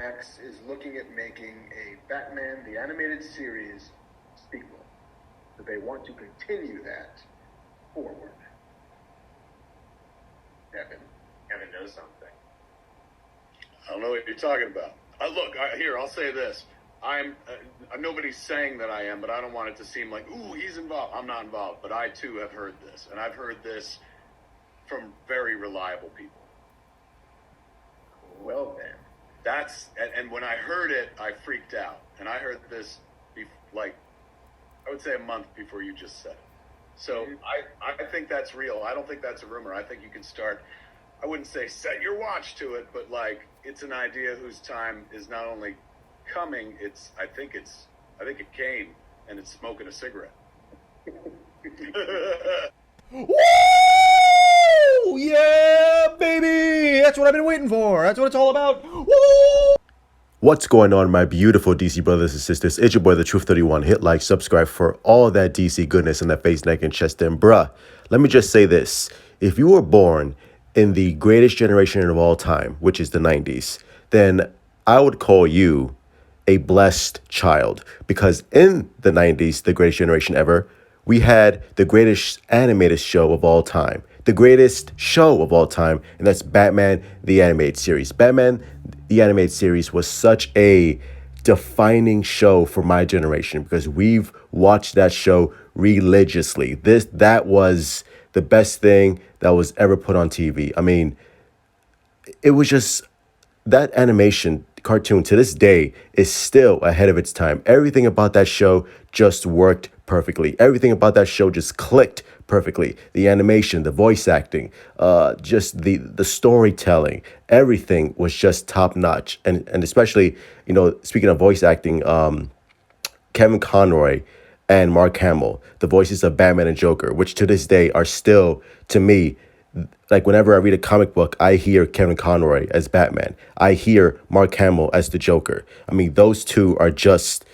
Max is looking at making a Batman the Animated Series sequel. So they want to continue that forward. Kevin knows something. I don't know what you're talking about. I'll say this. Nobody's saying that I am, but I don't want it to seem like, ooh, he's involved. I'm not involved, but I too have heard this, and I've heard this from very reliable people. Well then. And when I heard it, I freaked out. And I heard this, I would say a month before you just said it. So I think that's real. I don't think that's a rumor. I think you can start, I wouldn't say set your watch to it, but it's an idea whose time is not only coming, I think it came, and it's smoking a cigarette. Woo! Yeah, baby! That's what I've been waiting for. That's what it's all about. Woo! What's going on, my beautiful DC brothers and sisters? It's your boy, The Truth 31. Hit like, subscribe for all that DC goodness in that face, neck, and chest. And bruh, let me just say this. If you were born in the greatest generation of all time, which is the 90s, then I would call you a blessed child. Because in the 90s, the greatest generation ever, we had the greatest animated show of all time. The greatest show of all time, and that's Batman the Animated Series. Batman the Animated Series was such a defining show for my generation because we've watched that show religiously. That was the best thing that was ever put on TV. I mean, it was just that animation cartoon to this day is still ahead of its time. Everything about that show just worked perfectly. Everything about that show just clicked perfectly. The animation, the voice acting, just the storytelling, everything was just top notch. And especially, speaking of voice acting, Kevin Conroy and Mark Hamill, the voices of Batman and Joker, which to this day are still, to me, like whenever I read a comic book, I hear Kevin Conroy as Batman. I hear Mark Hamill as the Joker. I mean, those two are just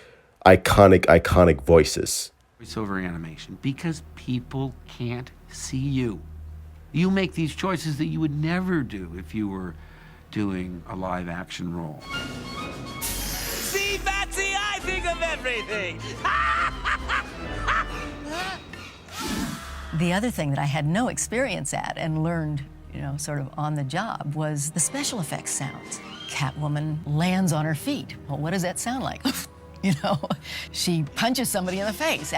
iconic voices. Voiceover animation, because people can't see you. You make these choices that you would never do if you were doing a live action role. See, Batsy, I think of everything. The other thing that I had no experience at and learned, sort of on the job was the special effects sounds. Catwoman lands on her feet. Well, what does that sound like? She punches somebody in the face.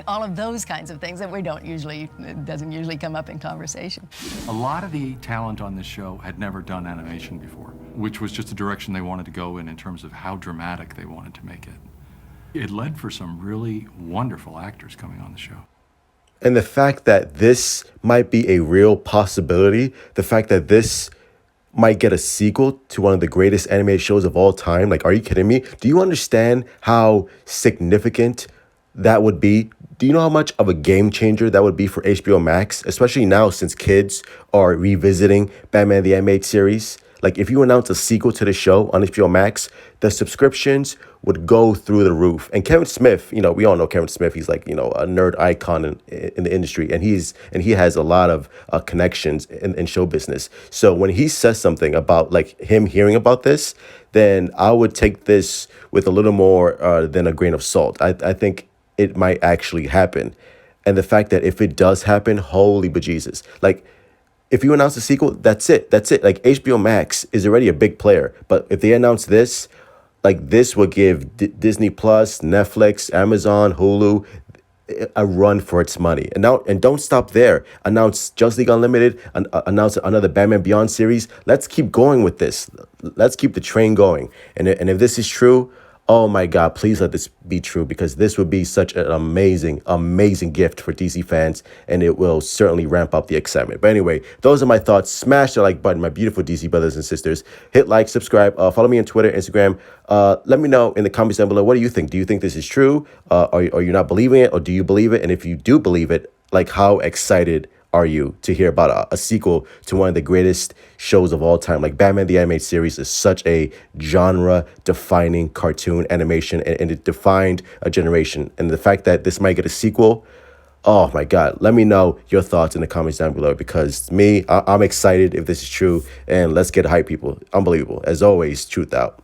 All of those kinds of things that it doesn't usually come up in conversation. A lot of the talent on this show had never done animation before, which was just the direction they wanted to go in terms of how dramatic they wanted to make it. It led for some really wonderful actors coming on the show. And the fact that this might be a real possibility, the fact that this might get a sequel to one of the greatest animated shows of all time. Like, are you kidding me? Do you understand how significant that would be? Do you know how much of a game changer that would be for HBO Max? Especially now since kids are revisiting Batman the Animated Series. Like, if you announce a sequel to the show on HBO Max, the subscriptions would go through the roof. And Kevin Smith, we all know Kevin Smith. He's like, a nerd icon in the industry. And he has a lot of connections in show business. So when he says something about like him hearing about this, then I would take this with a little more than a grain of salt. I think it might actually happen. And the fact that if it does happen, holy bejesus. Like, if you announce a sequel, that's it. Like, HBO Max is already a big player. But if they announce this, like, this will give Disney Plus, Netflix, Amazon, Hulu a run for its money. And don't stop there. Announce Justice League Unlimited, announce another Batman Beyond series. Let's keep going with this. Let's keep the train going. And if this is true, oh my God, please let this be true, because this would be such an amazing gift for DC fans, and it will certainly ramp up the excitement. But anyway, those are my thoughts. Smash the like button, my beautiful DC brothers and sisters. Hit like, subscribe, follow me on Twitter, Instagram. Let me know in the comments down below, what do you think? Do you think this is true? Are you not believing it, or do you believe it? And if you do believe it, like, how excited are you to hear about a sequel to one of the greatest shows of all time? Like, Batman the Animated Series is such a genre-defining cartoon animation, and it defined a generation. And the fact that this might get a sequel, Oh my God. Let me know your thoughts in the comments down below, because I'm excited if this is true, and let's get hype, people. Unbelievable. As always, truth out.